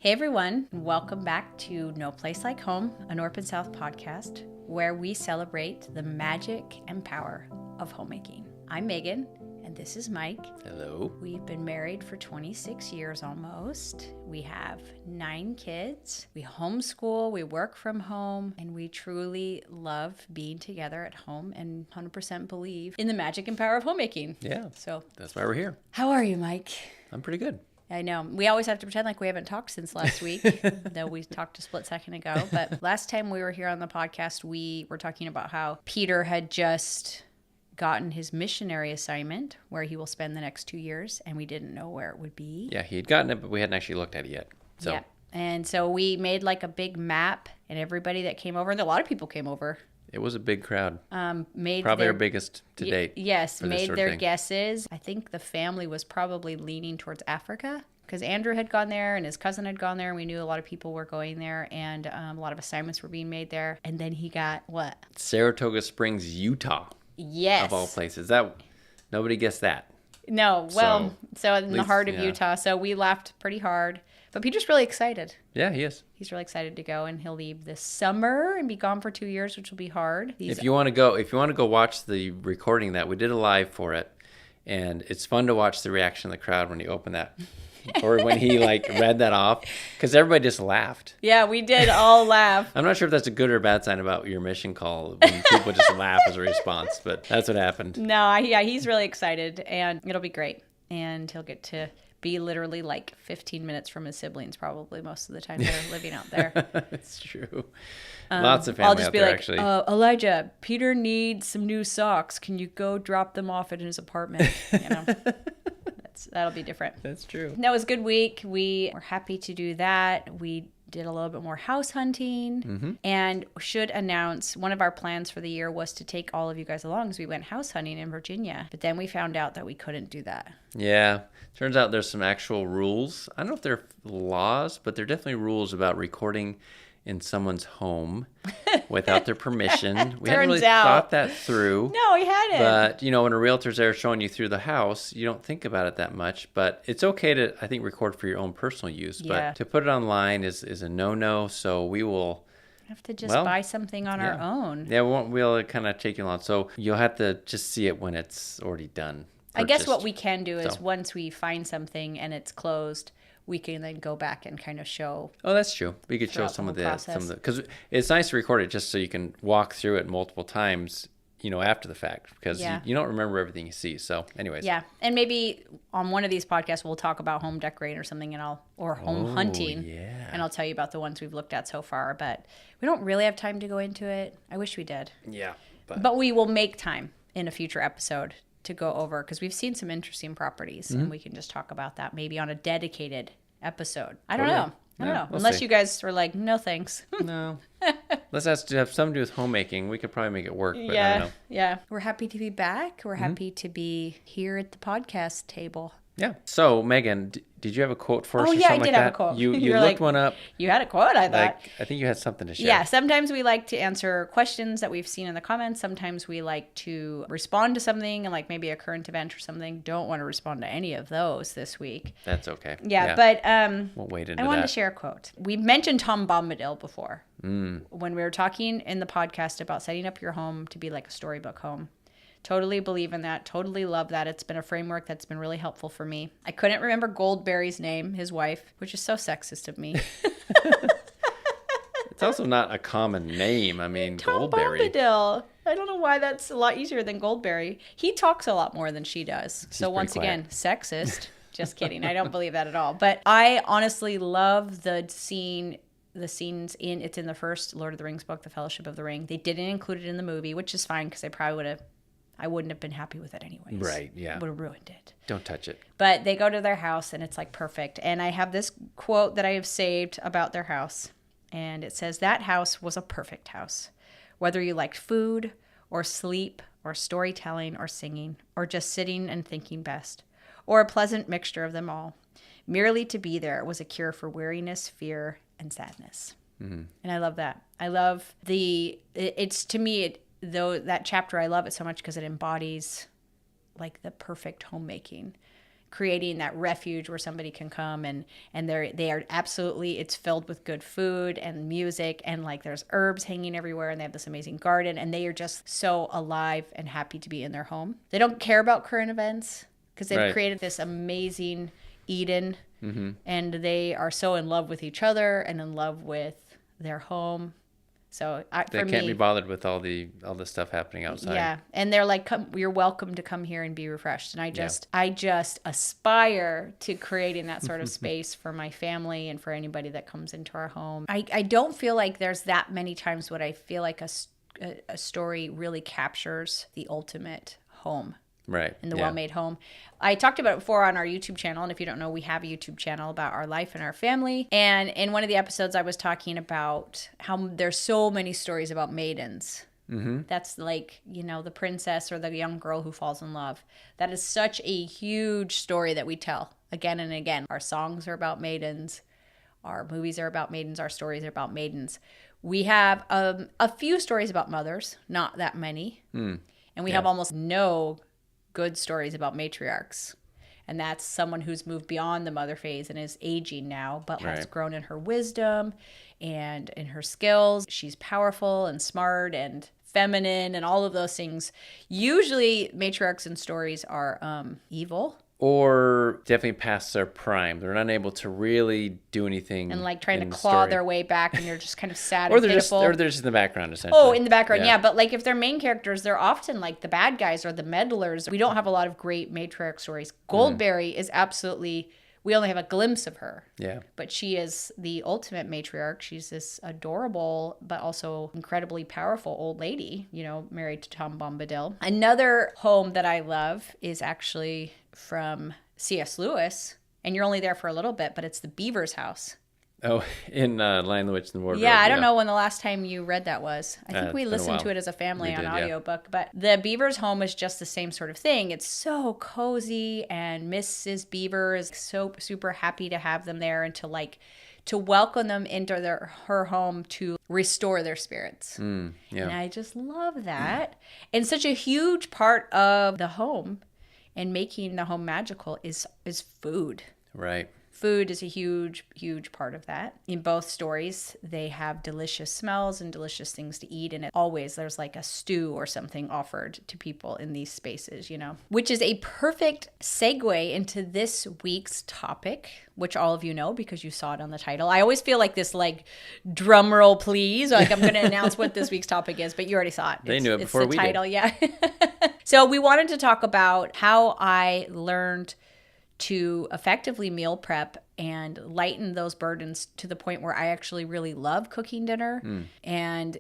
Hey everyone, welcome back to No Place Like Home, a North and South podcast where we celebrate the magic and power of homemaking. I'm Megan, and this is Mike. Hello. We've been married for 26 years almost. We have 9 kids. We homeschool, we work from home, and we truly love being together at home and 100% believe in the magic and power of homemaking. Yeah. So That's why we're here. how are you, Mike? I'm pretty good. I know. We always have to pretend like we haven't talked since last week, though we talked a split second ago. But last time we were here on the podcast, we were talking about how Peter had just gotten his missionary assignment where he will spend the next 2 years, and we didn't know where it would be. Yeah, he had gotten it, but we hadn't actually looked at it yet. So. Yeah. And so we made like a big map, and everybody that came over, and a lot of people came over, It was a big crowd. made Probably their, our biggest to date. Yes, for this made sort of their thing. guesses. I think the family was probably leaning towards Africa because Andrew had gone there and his cousin had gone there. And we knew a lot of people were going there, and a lot of assignments were being made there. And then he got what? Saratoga Springs, Utah, Yes. of all places. That nobody guessed that. No, well, so in the least- heart of yeah. Utah. So we laughed pretty hard. But Peter's really excited. Yeah, he is. He's really excited to go, and he'll leave this summer and be gone for 2 years, which will be hard. If you want to go watch the recording that we did a live for it, and it's fun to watch the reaction of the crowd when you open that, or when he read that off, because everybody just laughed. Yeah, we did all laugh. I'm not sure if that's a good or bad sign about your mission call when people just laugh as a response, but that's what happened. No, yeah, he's really excited, and it'll be great. And he'll get to be literally like 15 minutes from his siblings probably most of the time they're living out there. It's true. Lots of family I'll just out be there, like, actually. Elijah, Peter needs some new socks. Can you go drop them off at his apartment? You know, that'll be different. That's true. That was a good week. We were happy to do that. We did a little bit more house hunting and should announce one of our plans for the year was to take all of you guys along as we went house hunting in Virginia. But then we found out that we couldn't do that. Yeah. Turns out there's some actual rules. I don't know if they're laws, but they're definitely rules about recording in someone's home without their permission. We hadn't really thought that through. No, we hadn't. But, when a realtor's there showing you through the house, you don't think about it that much. But it's okay to, I think, record for your own personal use. Yeah. But to put it online is a no-no. So we will have to just buy something on our own. Yeah, we'll kind of take you along. So you'll have to just see it when it's already done. I guess purchased. what we can do is once we find something and it's closed, we can then go back and kind of show. Oh, that's true. We could show throughout some the of whole the because it's nice to record it just so you can walk through it multiple times, after the fact, because you don't remember everything you see. So, anyways. Yeah, and maybe on one of these podcasts we'll talk about home decorating or something, or home hunting. Yeah. And I'll tell you about the ones we've looked at so far, but we don't really have time to go into it. I wish we did. Yeah. But we will make time in a future episode to go over because we've seen some interesting properties, and we can just talk about that maybe on a dedicated episode. I don't know. We'll Unless see. you guys are like, no thanks. No. Let's have to have something to do with homemaking. We could probably make it work, but I don't Yeah. know. Yeah. We're happy to be back. We're happy to be here at the podcast table. Yeah. So, Megan, did you have a quote for us? Oh, or yeah, I something did like have a that? quote. You You're looked like, one up. You had a quote, I thought. I think you had something to share. Yeah, sometimes we like to answer questions that we've seen in the comments. Sometimes we like to respond to something and maybe a current event or something. Don't want to respond to any of those this week. That's okay. Yeah. But we'll wait into I wanted that. to share a quote. We mentioned Tom Bombadil before when we were talking in the podcast about setting up your home to be like a storybook home. Totally believe in that. Totally love that. It's been a framework that's been really helpful for me. I couldn't remember Goldberry's name, his wife, which is so sexist of me. It's also not a common name. I mean, Tom Goldberry. Bombadil. I don't know why that's a lot easier than Goldberry. He talks a lot more than she does. So once pretty again, sexist. Just kidding. I don't believe that at all. But I honestly love the scenes in it's in the first Lord of the Rings book, The Fellowship of the Ring. They didn't include it in the movie, which is fine because I wouldn't have been happy with it anyways. Right, yeah. Would have ruined it. Don't touch it. But they go to their house and it's perfect. And I have this quote that I have saved about their house. And it says, that house was a perfect house. Whether you liked food or sleep or storytelling or singing or just sitting and thinking best or a pleasant mixture of them all. Merely to be there was a cure for weariness, fear, and sadness. Mm-hmm. And I love that. I love that chapter, I love it so much because it embodies the perfect homemaking. creating that refuge where somebody can come and they are absolutely, it's filled with good food and music, and like there's herbs hanging everywhere, and they have this amazing garden, and they are just so alive and happy to be in their home. They don't care about current events because they've created this amazing Eden, and they are so in love with each other and in love with their home. So they can't be bothered with all the stuff happening outside. Yeah, and they're like, you're welcome to come here and be refreshed. And I just aspire to creating that sort of space for my family and for anybody that comes into our home. I don't feel like there's that many times when I feel like a story really captures the ultimate home. Right. In the well-made home. I talked about it before on our YouTube channel, and if you don't know, we have a YouTube channel about our life and our family. And in one of the episodes, I was talking about how there's so many stories about maidens. That's like, the princess or the young girl who falls in love. That is such a huge story that we tell again and again. Our songs are about maidens. Our movies are about maidens. Our stories are about maidens. We have a few stories about mothers, not that many. And we have almost no good stories about matriarchs, and that's someone who's moved beyond the mother phase and is aging now, but has grown in her wisdom and in her skills. She's powerful and smart and feminine and all of those things. Usually matriarchs in stories are evil, or definitely past their prime. They're not able to really do anything, and like trying to claw their way back, and you're just kind of sad or and pitiful. Or they're just in the background, essentially. Oh, in the background, yeah. But like if they're main characters, they're often like the bad guys or the meddlers. We don't have a lot of great matriarch stories. Goldberry is absolutely, we only have a glimpse of her. Yeah. But she is the ultimate matriarch. She's this adorable, but also incredibly powerful old lady, married to Tom Bombadil. Another home that I love is actually from C.S. Lewis, and you're only there for a little bit, but it's the Beaver's house. Oh, in Lion, the Witch, and the Wardrobe. Yeah, I don't know when the last time you read that was. I think we listened to it as a family on audiobook, but the Beaver's home is just the same sort of thing. It's so cozy, and Mrs. Beaver is so super happy to have them there and to welcome them into her home to restore their spirits. And I just love that. And such a huge part of the home and making the home magical is food. Right. Food is a huge, huge part of that. In both stories, they have delicious smells and delicious things to eat. And always there's like a stew or something offered to people in these spaces, which is a perfect segue into this week's topic, which all of you know because you saw it on the title. I always feel like this drum roll, please. Like I'm going to announce what this week's topic is, but you already saw it. They knew it before we did. It's the title, yeah. So we wanted to talk about how I learned to effectively meal prep and lighten those burdens to the point where I actually really love cooking dinner, and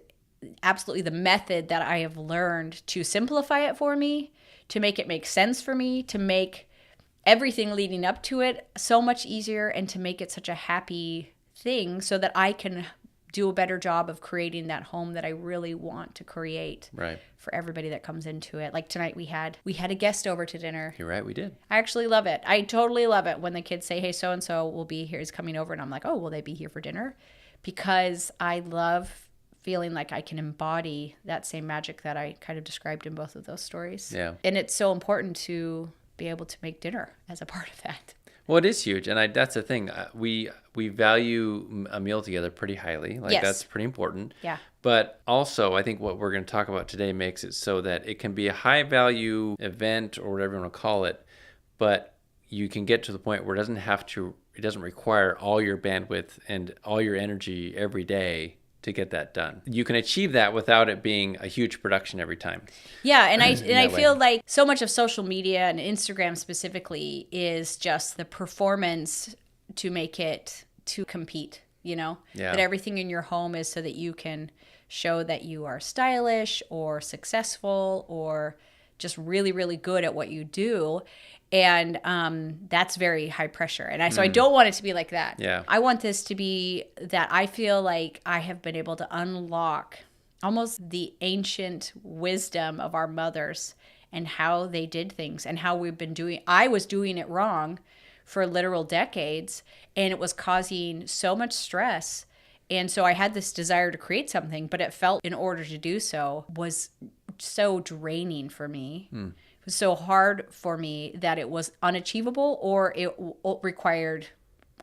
absolutely the method that I have learned to simplify it for me, to make it make sense for me, to make everything leading up to it so much easier, and to make it such a happy thing so that I can do a better job of creating that home that I really want to create for everybody that comes into it. Like tonight we had a guest over to dinner. You're right, we did. I actually love it. I totally love it when the kids say, hey, so-and-so will be here, is coming over. And I'm like, oh, will they be here for dinner? Because I love feeling like I can embody that same magic that I kind of described in both of those stories. Yeah. And it's so important to be able to make dinner as a part of that. Well, it is huge, and that's the thing. We value a meal together pretty highly. That's pretty important. Yeah. But also, I think what we're going to talk about today makes it so that it can be a high-value event or whatever you want to call it, but you can get to the point where it doesn't require all your bandwidth and all your energy every day to get that done. You can achieve that without it being a huge production every time. Yeah, and I feel like so much of social media and Instagram specifically is just the performance to make it to compete, that everything in your home is so that you can show that you are stylish or successful or just really, really good at what you do. And that's very high pressure. And so I don't want it to be like that. Yeah. I want this to be that I feel like I have been able to unlock almost the ancient wisdom of our mothers and how they did things and how we've been doing. I was doing it wrong for literal decades, and it was causing so much stress. And so I had this desire to create something, but it felt, in order to do so, was so draining for me. was so hard for me that it was unachievable or it required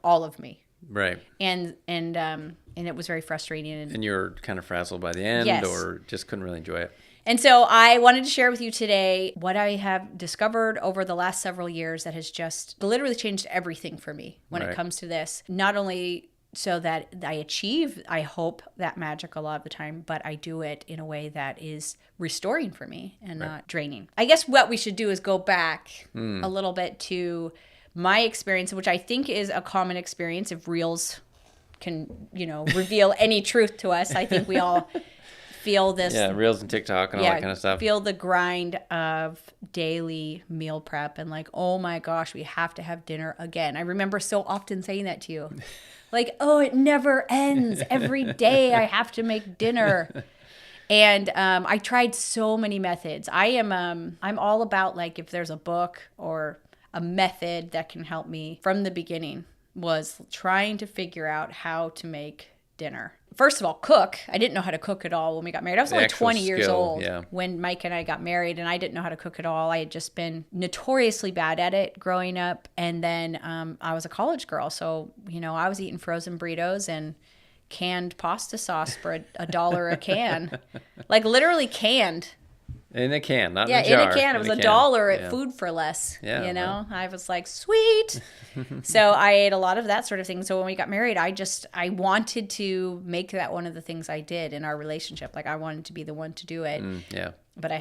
all of me. Right. And it was very frustrating. And you were kind of frazzled by the end, yes. or just couldn't really enjoy it. And so I wanted to share with you today what I have discovered over the last several years that has just literally changed everything for me when it comes to this. Not only so that I achieve, I hope, that magic a lot of the time, but I do it in a way that is restoring for me and not draining. I guess what we should do is go back a little bit to my experience, which I think is a common experience. If reels can, reveal any truth to us, I think we all feel this. Yeah, reels and TikTok and all that kind of stuff. Feel the grind of daily meal prep and like, oh my gosh, we have to have dinner again. I remember so often saying that to you. Like, oh, it never ends. Every day I have to make dinner. And I tried so many methods. I'm all about, like, if there's a book or a method that can help me from the beginning, was trying to figure out how to make dinner. First of all, cook. I didn't know how to cook at all when we got married. I was only 20 years old when Mike and I got married, and I didn't know how to cook at all. I had just been notoriously bad at it growing up. And then I was a college girl. So, I was eating frozen burritos and canned pasta sauce for $1 a can. Like literally canned. In a can, not in a jar. Yeah, in a can. It was $1 at Food for Less. Yeah, Well. I was like, sweet. So I ate a lot of that sort of thing. So when we got married, I wanted to make that one of the things I did in our relationship. Like I wanted to be the one to do it. But I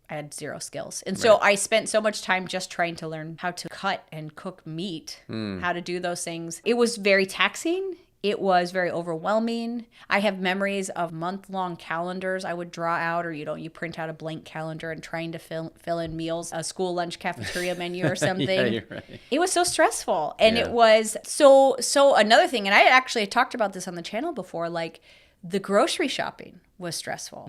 had zero skills. And so I spent so much time just trying to learn how to cut and cook meat, how to do those things. It was very taxing. It was very overwhelming. I have memories of month-long calendars I would draw out, or you print out a blank calendar and trying to fill in meals, a school lunch cafeteria menu or something. Yeah, you're right. It was so stressful. And it was so another thing, and I actually talked about this on the channel before, like the grocery shopping was stressful.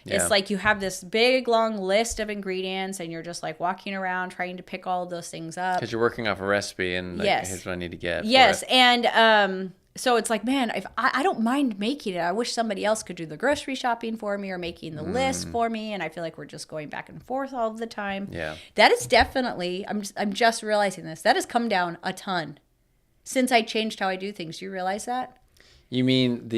It's like you have this big long list of ingredients and you're just like walking around trying to pick all of those things up. Because you're working off a recipe and like, here's what I need to get. Yes. And so it's like, man, if I don't mind making it. I wish somebody else could do the grocery shopping for me or making the list for me. And I feel like we're just going back and forth all the time. Yeah. That is definitely, I'm just realizing this. That has come down a ton since I changed how I do things. Do you realize that? You mean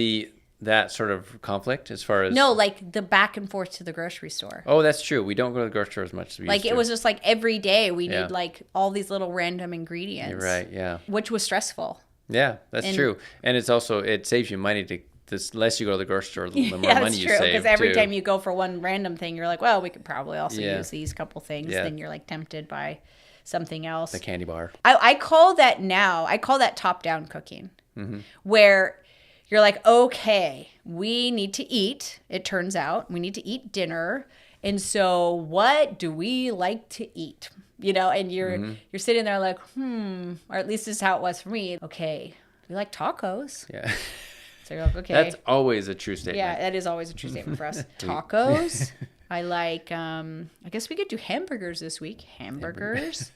that sort of conflict as far as... No, like the back and forth to the grocery store. Oh, that's true. We don't go to the grocery store as much as we used to. Like it was just like every day we need like all these little random ingredients. You're right, yeah. Which was stressful. Yeah, that's true. And it's also, it saves you money the less you go to the grocery store, the more money you save. Because every time you go for one random thing, you're like, well, we could probably also use these couple things. Yeah. Then you're like tempted by something else. The candy bar. I call that top-down cooking, where you're like, okay, we need to eat. It turns out we need to eat dinner. And so what do we like to eat? And you're sitting there like, or at least this is how it was for me. Okay, we like tacos. Yeah. So you're like, okay. That's always a true statement. Yeah, that is always a true statement for us. Tacos. I like, I guess we could do hamburgers this week. Hamburgers.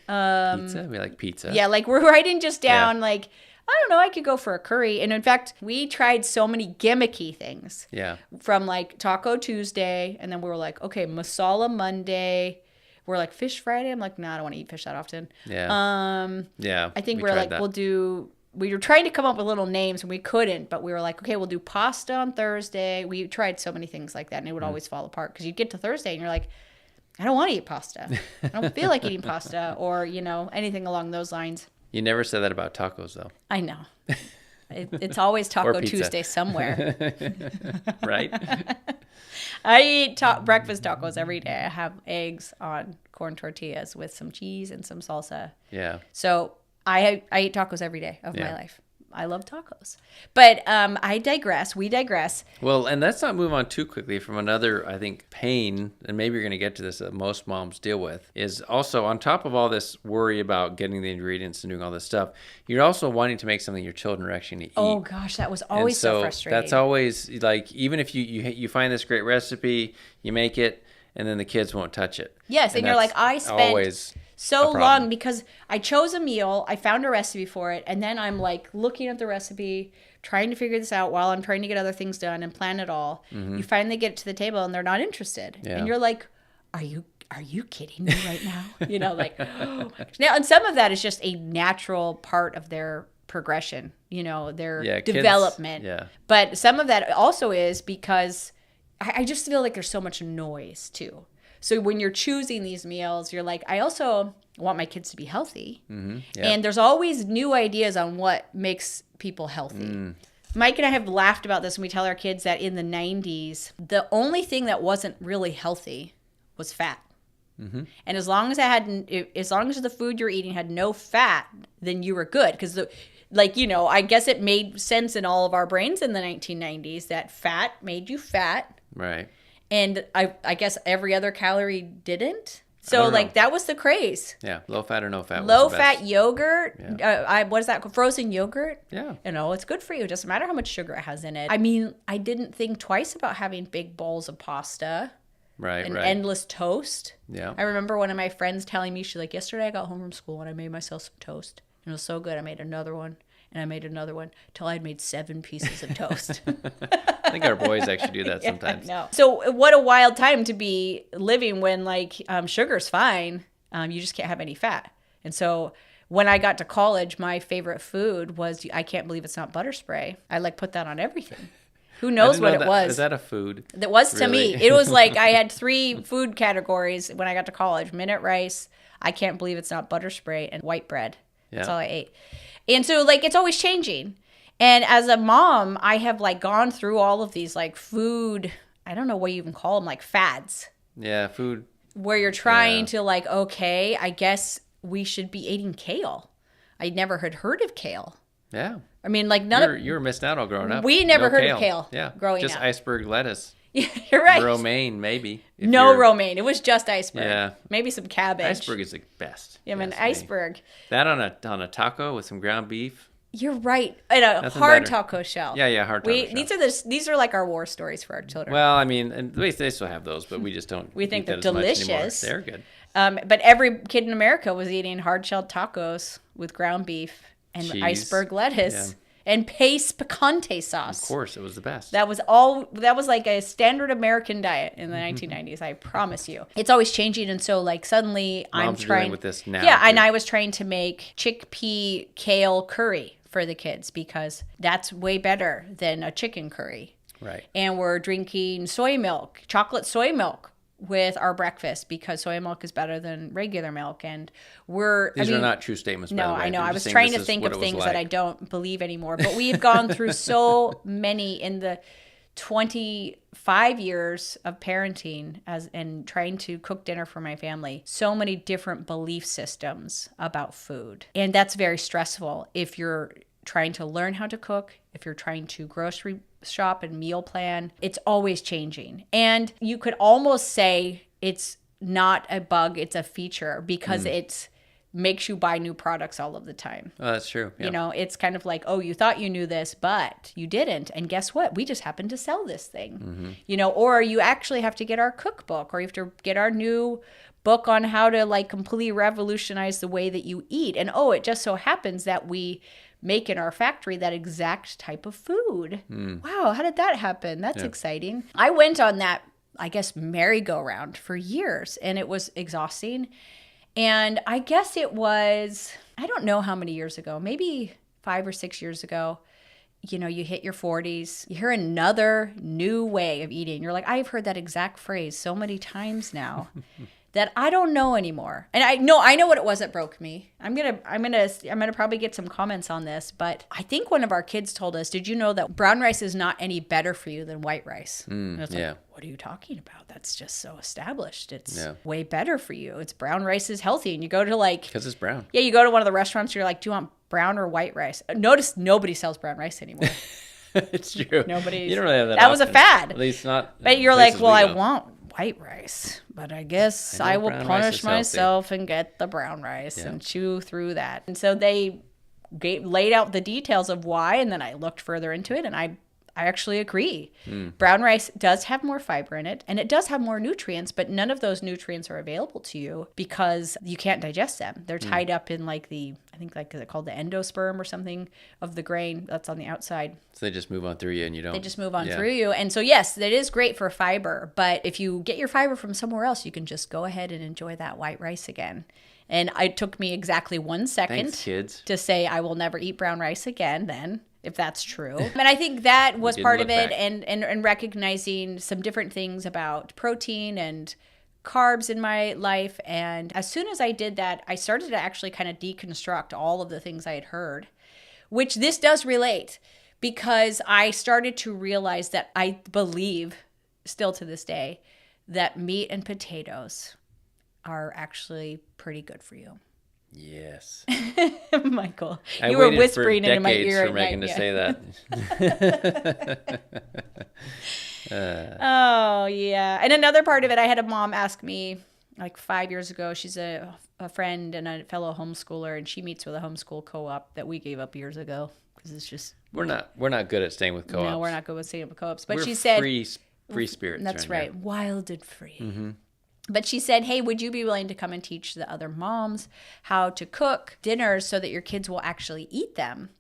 Pizza. We like pizza. Yeah, like we're writing just down like, I don't know, I could go for a curry. And in fact, we tried so many gimmicky things. Yeah. From like Taco Tuesday, and then we were like, okay, Masala Monday. We're like, Fish Friday. I'm like, no, I don't want to eat fish that often. Yeah. I think we're like, we were trying to come up with little names and we couldn't, but we were like, okay, we'll do pasta on Thursday. We tried so many things like that and it would always fall apart because you'd get to Thursday and you're like, I don't want to eat pasta. I don't feel like eating pasta or, anything along those lines. You never said that about tacos, though. I know. It's always Taco Tuesday somewhere. Right? I eat breakfast tacos every day. I have eggs on corn tortillas with some cheese and some salsa. Yeah. So I eat tacos every day of my life. I love tacos. But I digress. We digress. Well, and let's not move on too quickly from another, I think, pain, and maybe you're going to get to this, that most moms deal with, is also on top of all this worry about getting the ingredients and doing all this stuff, you're also wanting to make something your children are actually going to eat. Oh, gosh, that was always so frustrating. That's always, like, even if you find this great recipe, you make it, and then the kids won't touch it. Yes, and you're like, I spent so long because I chose a meal, I found a recipe for it, and then I'm like looking at the recipe, trying to figure this out while I'm trying to get other things done and plan it all. You finally get to the table and they're not interested. Yeah. And you're like, are are you kidding me right now? Like, oh my gosh. Now, and some of that is just a natural part of their progression, their development. Kids, But some of that also is because I just feel like there's so much noise too. So when you're choosing these meals, you're like, I also want my kids to be healthy. Mm-hmm. Yep. And there's always new ideas on what makes people healthy. Mike and I have laughed about this when we tell our kids that in the 90s, the only thing that wasn't really healthy was fat. Mm-hmm. And as long as the food you're eating had no fat, then you were good. Because I guess it made sense in all of our brains in the 1990s that fat made you fat. Right. And I guess every other calorie didn't. So that was the craze. Yeah, low fat or no fat. Low fat yogurt. Yeah. What is that? Frozen yogurt. Yeah. It's good for you. It doesn't matter how much sugar it has in it. I mean, I didn't think twice about having big bowls of pasta. Right. Endless toast. Yeah. I remember one of my friends telling me, she's like, yesterday I got home from school and I made myself some toast. And it was so good. I made another one. And I made another one till I had made 7 pieces of toast. I think our boys actually do that sometimes. No. So what a wild time to be living when sugar's fine. You just can't have any fat. And so when I got to college, my favorite food was, I can't believe it's not butter spray. I put that on everything. Who knows what it was? Is that a food? That was to me. It was like I had 3 food categories when I got to college. Minute rice, I can't believe it's not butter spray, and white bread. Yeah. That's all I ate. And so it's always changing. And as a mom, I have gone through all of these food, I don't know what you even call them, fads. Yeah, food. Where you're trying to okay, I guess we should be eating kale. I never had heard of kale. Yeah. I mean, you were missing out all growing up. We never heard of kale. Yeah. Growing up. Just iceberg lettuce. Yeah, you're right. Romaine, maybe. No romaine. It was just iceberg. Yeah. Maybe some cabbage. Iceberg is the best. Yeah, iceberg. That on a taco with some ground beef. You're right. And a hard taco shell. Yeah, hard taco shell. These are our war stories for our children. Well, I mean, and they still have those, but we just don't. We think they're delicious. They're good. But every kid in America was eating hard-shelled tacos with ground beef and cheese, iceberg lettuce and pace picante sauce. Of course, it was the best. That was a standard American diet in the 1990s, I promise you. It's always changing, and so suddenly I'm trying with this now. Yeah, and I was trying to make chickpea kale curry for the kids because that's way better than a chicken curry. Right. And we're drinking chocolate soy milk with our breakfast because soy milk is better than regular milk. And these are not true statements, by the way. No, I know. I was trying to think of things that I don't believe anymore. But we've gone through so many in the 25 years of parenting and trying to cook dinner for my family, so many different belief systems about food. And that's very stressful if you're trying to learn how to cook, if you're trying to grocery shop and meal plan. It's always changing. And you could almost say it's not a bug, it's a feature because it makes you buy new products all of the time. Oh, that's true. Yeah. It's kind of like, oh, you thought you knew this, but you didn't. And guess what? We just happened to sell this thing. Mm-hmm. Or you actually have to get our cookbook, or you have to get our new book on how to completely revolutionize the way that you eat. And it just so happens that we make in our factory that exact type of food. Wow, how did that happen? That's exciting. I went on that, I guess, merry-go-round for years, and it was exhausting. And I guess it was, I don't know how many years ago, maybe 5 or 6 years ago, you hit your 40s, you hear another new way of eating. You're like, I've heard that exact phrase so many times now. That I don't know anymore. And I know what it was that broke me. I'm gonna probably get some comments on this, but I think one of our kids told us, did you know that brown rice is not any better for you than white rice? And it's like, what are you talking about? That's just so established. It's way better for you. It's brown rice is healthy. And you go to because it's brown. Yeah, you go to one of the restaurants, you're like, do you want brown or white rice? Notice nobody sells brown rice anymore. It's true. Nobody. You don't really have that. That was a fad. At least not. But you're like, well, I want white rice, but I guess I will punish myself and get the brown rice and chew through that. And so they laid out the details of why, and then I looked further into it, and I actually agree. Brown rice does have more fiber in it, and it does have more nutrients, but none of those nutrients are available to you because you can't digest them. They're tied up in like is it called the endosperm or something of the grain that's on the outside. So they just move on through you and you don't. They just move on through you. And so, yes, that is great for fiber, but if you get your fiber from somewhere else, you can just go ahead and enjoy that white rice again. And it took me exactly 1 second Thanks, kids. to say I will never eat brown rice again then, if that's true. And I think that was part of it, and recognizing some different things about protein and carbs in my life. And as soon as I did that, I started to actually kind of deconstruct all of the things I had heard, which this does relate, because I started to realize that I believe, still to this day, that meat and potatoes are actually pretty good for you. Yes. Michael, you were whispering into my ear for Megan to say that. Oh, yeah. And another part of it, I had a mom ask me like 5 years ago. She's a friend and a fellow homeschooler, and she meets with a homeschool co-op that we gave up years ago because it's just... We're not good at staying with co-ops. No, we're not good with staying with co-ops. But we're she said... free spirits. That's right. Here. Wild and free. Mm-hmm. But she said, hey, would you be willing to come and teach the other moms how to cook dinners so that your kids will actually eat them?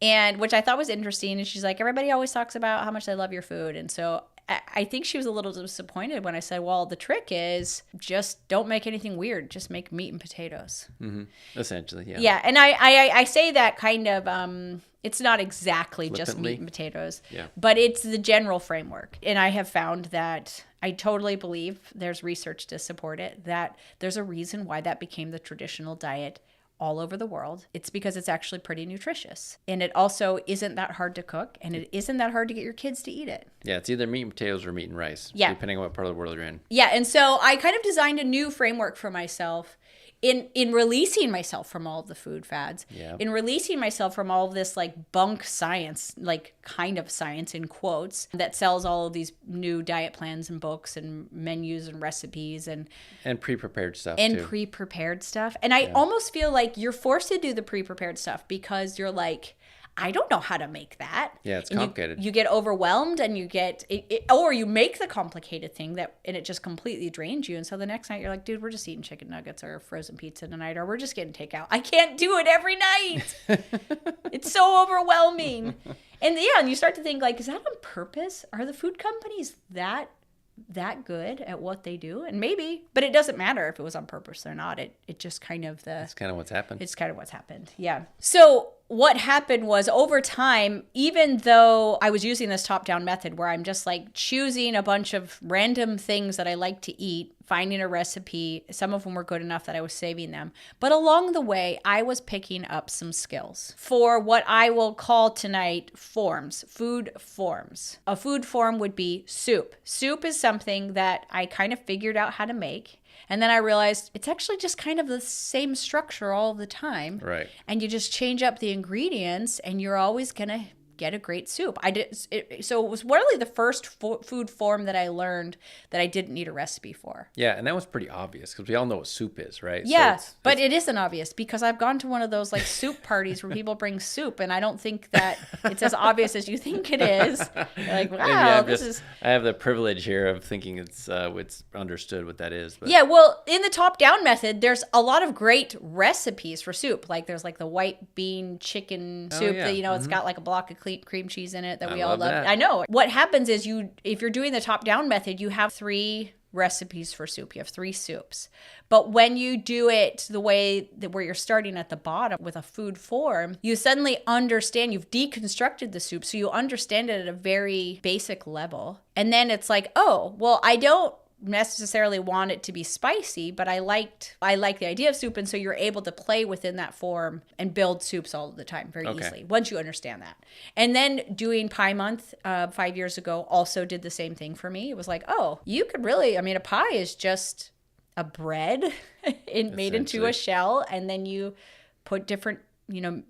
And which I thought was interesting. And she's like, everybody always talks about how much they love your food. And so I think she was a little disappointed when I said, well, the trick is just don't make anything weird. Just make meat and potatoes. Mm-hmm. Essentially, yeah. Yeah. And I say that kind of, it's not exactly flippantly. Just meat and potatoes, yeah. But it's the general framework. And I have found that I totally believe, there's research to support it, that there's a reason why that became the traditional diet all over the world. It's because it's actually pretty nutritious. And it also isn't that hard to cook, and it isn't that hard to get your kids to eat it. Yeah, it's either meat and potatoes or meat and rice, depending on what part of the world you're in. Yeah, and so I kind of designed a new framework for myself in releasing myself from all of the food fads, in releasing myself from all of this like bunk science, like kind of science in quotes, that sells all of these new diet plans and books and menus and recipes and pre-prepared stuff and too. Pre-prepared stuff. And I almost feel like you're forced to do the pre-prepared stuff because you're like, I don't know how to make that. Yeah, it's complicated. You get overwhelmed and you get, or you make the complicated thing and it just completely drains you. And so the next night you're like, dude, we're just eating chicken nuggets or frozen pizza tonight, or we're just getting takeout. I can't do it every night. It's so overwhelming. And you start to think like, is that on purpose? Are the food companies that good at what they do? And maybe, but it doesn't matter if it was on purpose or not. It just kind of It's kind of what's happened. It's kind of what's happened. Yeah. So what happened was, over time, even though I was using this top-down method where I'm just like choosing a bunch of random things that I like to eat, finding a recipe, some of them were good enough that I was saving them. But along the way, I was picking up some skills for what I will call tonight forms, food forms. A food form would be soup. Soup is something that I kind of figured out how to make. And then I realized it's actually just kind of the same structure all the time. Right. And you just change up the ingredients and you're always going to get a great soup. So it was really the first food form that I learned that I didn't need a recipe for. Yeah, and that was pretty obvious because we all know what soup is, right? Yeah, so but it isn't obvious because I've gone to one of those like soup parties where people bring soup, and I don't think that it's as obvious as you think it is. You're like, wow, I have the privilege here of thinking it's understood what that is. But. Yeah, well, in the top-down method, there's a lot of great recipes for soup. Like there's like the white bean chicken soup that it's got like a block of cream cheese in it that we all love. That. I know. What happens is if you're doing the top-down method, you have 3 recipes for soup. You have 3 soups. But when you do it the way that where you're starting at the bottom with a food form, you suddenly understand, you've deconstructed the soup, so you understand it at a very basic level. And then it's like, oh, well, I don't necessarily want it to be spicy, but I like the idea of soup, and so you're able to play within that form and build soups all the time very easily once you understand that. And then doing Pie Month 5 years ago also did the same thing for me. It was like, oh, you could really, a pie is just a bread made into a shell, and then you put different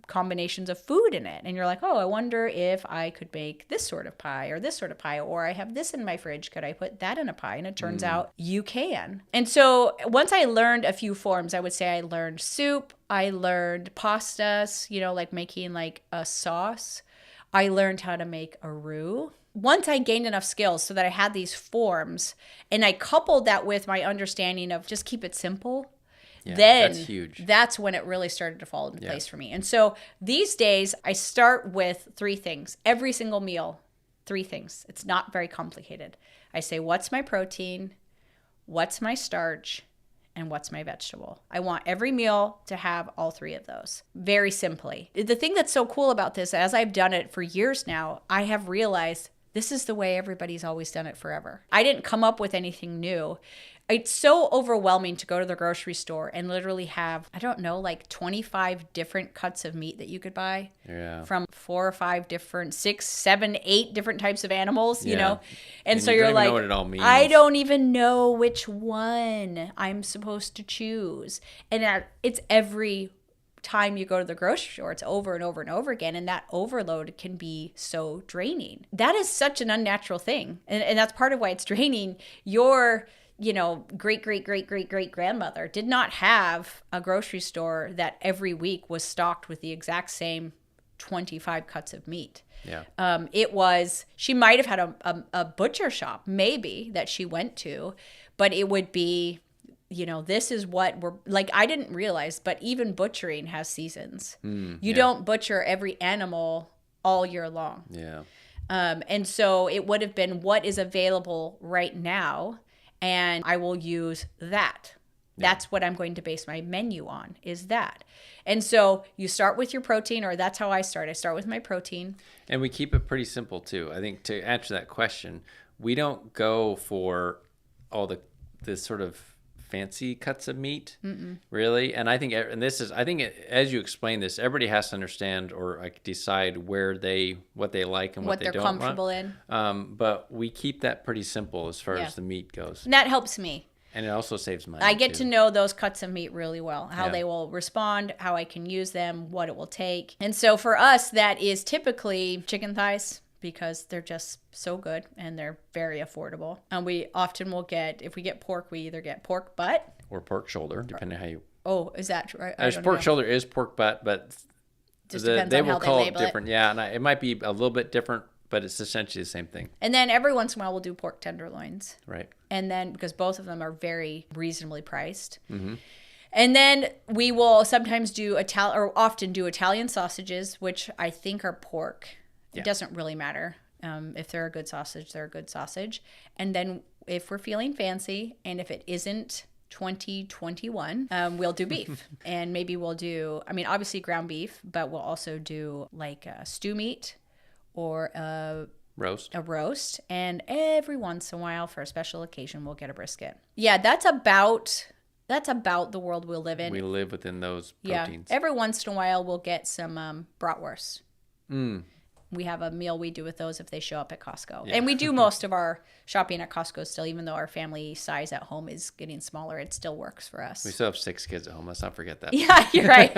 combinations of food in it. And you're like, oh, I wonder if I could make this sort of pie or this sort of pie, or I have this in my fridge. Could I put that in a pie? And it turns out you can. And so once I learned a few forms, I would say I learned soup, I learned pastas, like making like a sauce. I learned how to make a roux. Once I gained enough skills so that I had these forms, and I coupled that with my understanding of just keep it simple, then that's huge. That's when it really started to fall into place for me. And so these days I start with 3 things. Every single meal, 3 things. It's not very complicated. I say, what's my protein? What's my starch? And what's my vegetable? I want every meal to have all 3 of those. Very simply. The thing that's so cool about this, as I've done it for years now, I have realized this is the way everybody's always done it forever. I didn't come up with anything new. It's so overwhelming to go to the grocery store and literally have, I don't know, like 25 different cuts of meat that you could buy from 4 or 5 different, 6, 7, 8 different types of animals, you know? And so you're like, I don't even know which one I'm supposed to choose. And it's every time you go to the grocery store, it's over and over and over again. And that overload can be so draining. That is such an unnatural thing. And that's part of why it's draining. Your great grandmother did not have a grocery store that every week was stocked with the exact same 25 cuts of meat. Yeah. She might have had a butcher shop, maybe, that she went to, but it would be, this is what we're like. I didn't realize, but even butchering has seasons. You don't butcher every animal all year long. Yeah. And so it would have been what is available right now. And I will use that. That's what I'm going to base my menu on, is that. And so you start with your protein, or that's how I start. I start with my protein. And we keep it pretty simple, too. I think to answer that question, we don't go for all the sort of fancy cuts of meat, really. And I think, as you explain this, everybody has to understand or decide what they like and what they don't want. What they're comfortable in. But we keep that pretty simple as far as the meat goes. And that helps me. And it also saves money. I get to know those cuts of meat really well, how they will respond, how I can use them, what it will take. And so for us, that is typically chicken thighs, because they're just so good and they're very affordable. And we often will if we get pork, we either get pork butt. Or pork shoulder, depending on how you... Oh, is that right? Pork shoulder is pork butt, but just depends on how they label it. Yeah, and it might be a little bit different, but it's essentially the same thing. And then every once in a while we'll do pork tenderloins. Right. And then, because both of them are very reasonably priced. Mm-hmm. And then we will sometimes often do Italian sausages, which I think are pork. It doesn't really matter. If they're a good sausage, they're a good sausage. And then if we're feeling fancy, and if it isn't 2021, we'll do beef. And maybe we'll do, obviously ground beef, but we'll also do like a stew meat or a roast. And every once in a while, for a special occasion, we'll get a brisket. Yeah, that's about the world we'll live in. We live within those proteins. Yeah, every once in a while, we'll get some bratwurst. We have a meal we do with those if they show up at Costco. Yeah. And we do most of our shopping at Costco still, even though our family size at home is getting smaller. It still works for us. We still have 6 kids at home. Let's not forget that. Yeah, you're right.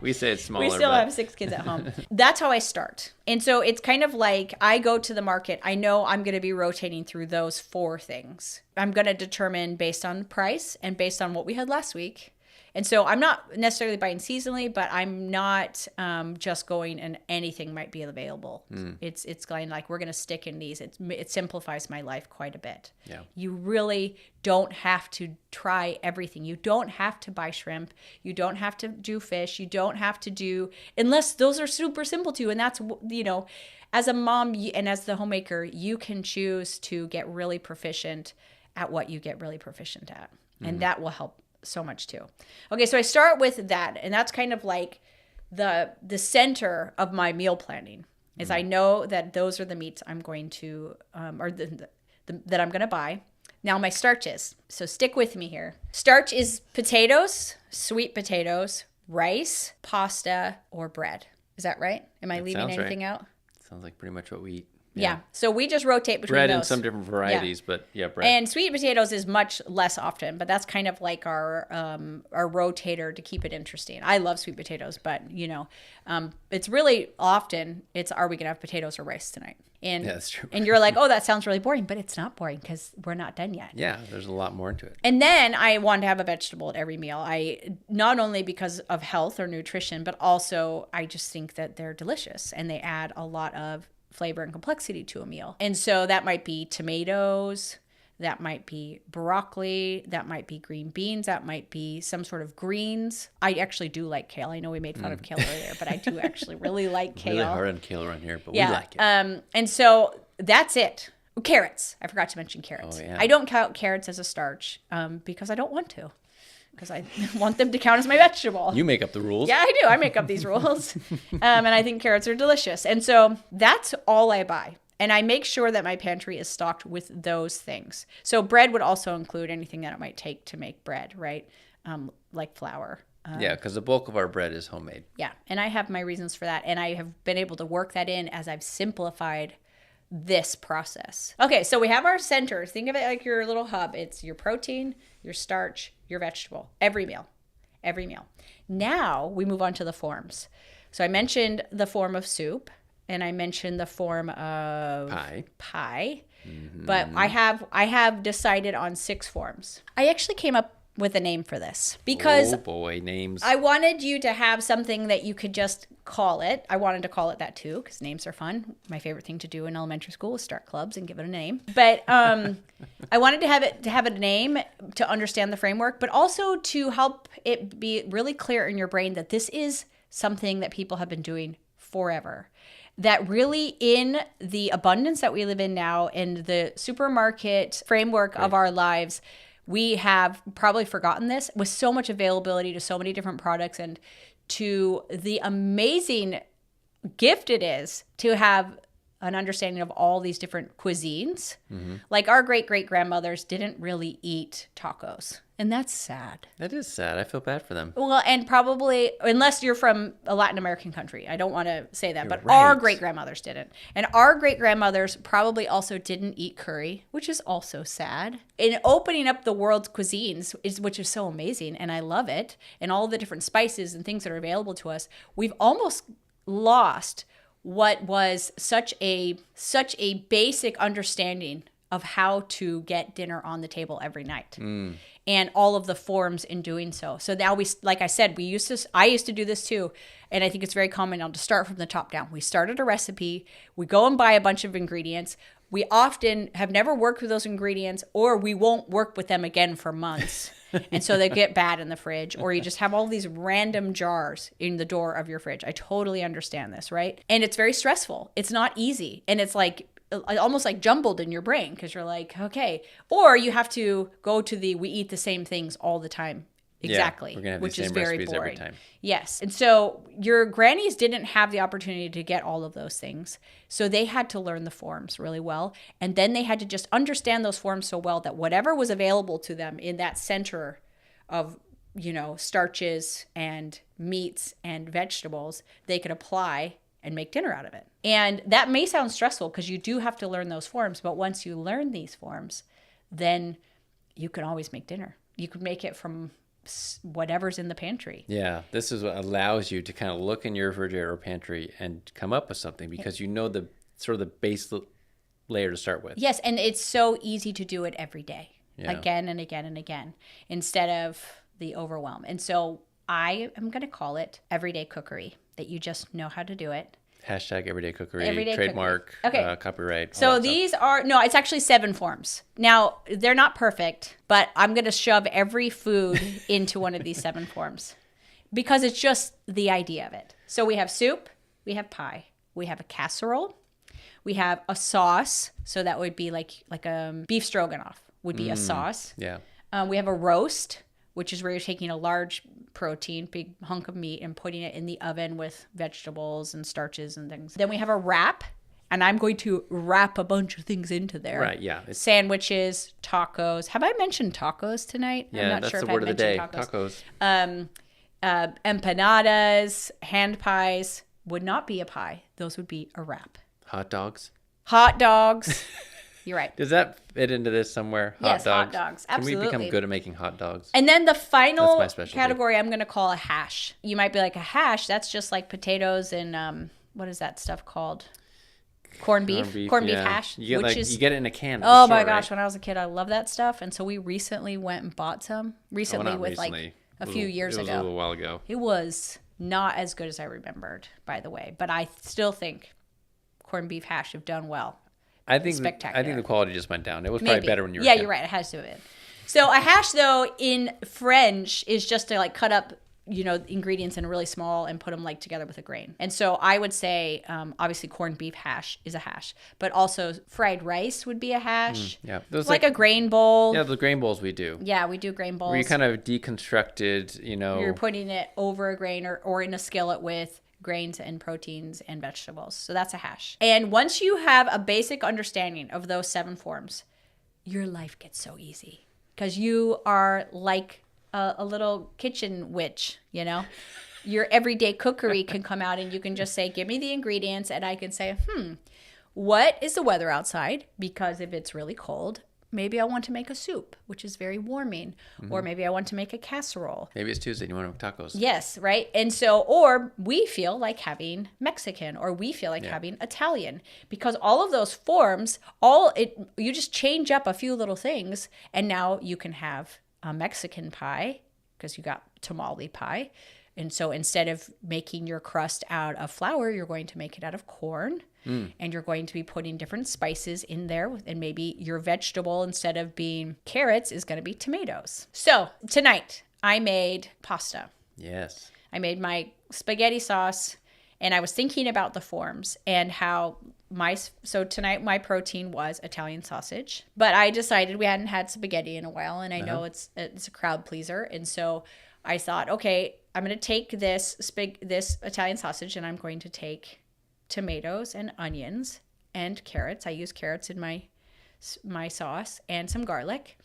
We say it's smaller. We still have 6 kids at home. That's how I start. And so it's kind of like I go to the market. I know I'm going to be rotating through those 4 things. I'm going to determine based on price and based on what we had last week. And so I'm not necessarily buying seasonally, but I'm not just going and anything might be available. It's going like, we're going to stick in these. It simplifies my life quite a bit. Yeah. You really don't have to try everything. You don't have to buy shrimp. You don't have to do fish. You don't have to do, unless those are super simple to. And that's, as a mom and as the homemaker, you can choose to get really proficient at what you get really proficient at. And that will help so much too. Okay, so I start with that, and that's kind of like the center of my meal planning. Is I know that those are the meats I'm going to that I'm going to buy. Now my starches. So stick with me here. Starch is potatoes, sweet potatoes, rice, pasta, or bread. Is that right? Am I leaving anything out? Sounds like pretty much what we eat. Yeah. So we just rotate between bread those. in some different varieties, but bread. And sweet potatoes is much less often, but that's kind of like our rotator to keep it interesting. I love sweet potatoes, but it's really often are we gonna have potatoes or rice tonight? And yeah, that's true. And you're like, oh, that sounds really boring, but it's not boring because we're not done yet. Yeah, there's a lot more into it. And then I want to have a vegetable at every meal. Not only because of health or nutrition, but also I just think that they're delicious and they add a lot of flavor and complexity to a meal. And so that might be tomatoes, that might be broccoli, that might be green beans, that might be some sort of greens. I actually do like kale. I know we made fun of kale earlier, but I do actually really like kale. Really hard on kale around here, but we like it. And so that's it. Carrots. I forgot to mention carrots. Oh, yeah. I don't count carrots as a starch because I don't want to. Because I want them to count as my vegetable. You make up the rules. Yeah, I do. I make up these rules. And I think carrots are delicious. And so that's all I buy. And I make sure that my pantry is stocked with those things. So bread would also include anything that it might take to make bread, right? Like flour. Yeah, because the bulk of our bread is homemade. Yeah. And I have my reasons for that. And I have been able to work that in as I've simplified this process. Okay, so we have our center. Think of it like your little hub. It's your protein, your starch, your vegetable. Every meal. Now we move on to the forms. So I mentioned the form of soup. And I mentioned the form of pie. Mm-hmm. But I have decided on 6 forms. I actually came up with a name for this because names. I wanted you to have something that you could just call it. I wanted to call it that too because names are fun. My favorite thing to do in elementary school was start clubs and give it a name. But I wanted to have a name to understand the framework, but also to help it be really clear in your brain that this is something that people have been doing forever. That really in the abundance that we live in now and the supermarket framework of our lives, we have probably forgotten this with so much availability to so many different products and to the amazing gift it is to have an understanding of all these different cuisines. Mm-hmm. Like our great-great-grandmothers didn't really eat tacos. And that's sad. That is sad. I feel bad for them. Well, and probably, unless you're from a Latin American country, I don't want to say that, but right. Our great-grandmothers didn't. And our great-grandmothers probably also didn't eat curry, which is also sad. In opening up the world's cuisines, which is so amazing, and I love it, and all the different spices and things that are available to us, we've almost lost what was such a basic understanding of how to get dinner on the table every night. And all of the forms in doing so. So now like I said, I used to do this too. And I think it's very common now to start from the top down. We started a recipe. We go and buy a bunch of ingredients. We often have never worked with those ingredients or we won't work with them again for months. And so they get bad in the fridge or you just have all these random jars in the door of your fridge. I totally understand this, right? And it's very stressful. It's not easy. And it's like almost like jumbled in your brain because you're like, okay. Or you have to go to we eat the same things all the time. Exactly. Yeah, we're gonna have which the is same very recipes boring. every time. Yes. And so your grannies didn't have the opportunity to get all of those things. So they had to learn the forms really well. And then they had to just understand those forms so well that whatever was available to them in that center of, starches and meats and vegetables, they could apply and make dinner out of it. And that may sound stressful because you do have to learn those forms. But once you learn these forms, then you can always make dinner. You could make it from whatever's in the pantry. Yeah, this is what allows you to kind of look in your refrigerator or pantry and come up with something because you know the sort of the base layer to start with. Yes, and it's so easy to do it every day, Yeah. again and again and again, instead of the overwhelm. And so I am going to call it everyday cookery, that you just know how to do it. Hashtag everyday cookery, Everyday trademark, cookery. Okay. Copyright. So these it's actually 7 forms. Now, they're not perfect, but I'm going to shove every food into one of these 7 forms because it's just the idea of it. So we have soup, we have pie, we have a casserole, we have a sauce. So that would be like a beef stroganoff would be a sauce. Yeah. We have a roast, which is where you're taking a large protein, big hunk of meat, and putting it in the oven with vegetables and starches and things. Then we have a wrap, and I'm going to wrap a bunch of things into there. Right, yeah. Sandwiches, tacos. Have I mentioned tacos tonight? Yeah, I'm not that's sure the if word I've of the day, mentioned tacos. Empanadas, hand pies would not be a pie. Those would be a wrap. Hot dogs. Hot dogs. You're right. Does that fit into this somewhere? Yes, hot dogs. Absolutely. Can we become good at making hot dogs? And then the final category I'm going to call a hash. You might be like, a hash? That's just like potatoes and what is that stuff called? Corned beef hash. You get, you get it in a can. Oh my gosh, when I was a kid, I loved that stuff. And so we recently went and bought some. Like a few years ago. It was a little while ago. It was not as good as I remembered, by the way. But I still think corned beef hash have done well. I think the quality just went down. It was probably better when you were a kid. You're right. It has to have been. So a hash, though, in French is just to like cut up, ingredients in really small and put them like together with a grain. And so I would say, obviously, corned beef hash is a hash, but also fried rice would be a hash. Yeah, those like a grain bowl. Yeah, the grain bowls we do. Yeah, we do grain bowls. Where you kind of deconstructed, You're putting it over a grain or in a skillet with grains and proteins and vegetables. So that's a hash. And once you have a basic understanding of those 7 forms, your life gets so easy because you are like a little kitchen witch, Your everyday cookery can come out and you can just say, give me the ingredients, and I can say, what is the weather outside? Because if it's really cold, maybe I want to make a soup, which is very warming. Mm-hmm. Or maybe I want to make a casserole. Maybe it's Tuesday and you want to make tacos. Yes, right? And so, or we feel like having Mexican, or we feel like having Italian. Because all of those forms, you just change up a few little things, and now you can have a Mexican pie, because you got tamale pie. And so instead of making your crust out of flour, you're going to make it out of corn. And you're going to be putting different spices in there. And maybe your vegetable, instead of being carrots, is going to be tomatoes. So tonight, I made pasta. Yes. I made my spaghetti sauce. And I was thinking about the forms and how so tonight my protein was Italian sausage. But I decided we hadn't had spaghetti in a while. And I know it's a crowd pleaser. And so I thought, okay, I'm going to take this Italian sausage and I'm going to take tomatoes and onions and carrots. I use carrots in my sauce and some garlic.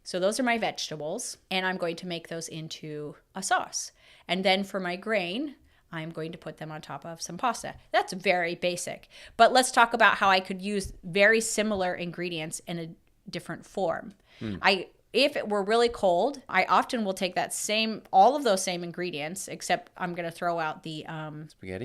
So those are my vegetables, and I'm going to make those into a sauce. And then for my grain, I'm going to put them on top of some pasta. That's very basic. But let's talk about how I could use very similar ingredients in a different form. If it were really cold, I often will take all of those same ingredients, except I'm going to throw out the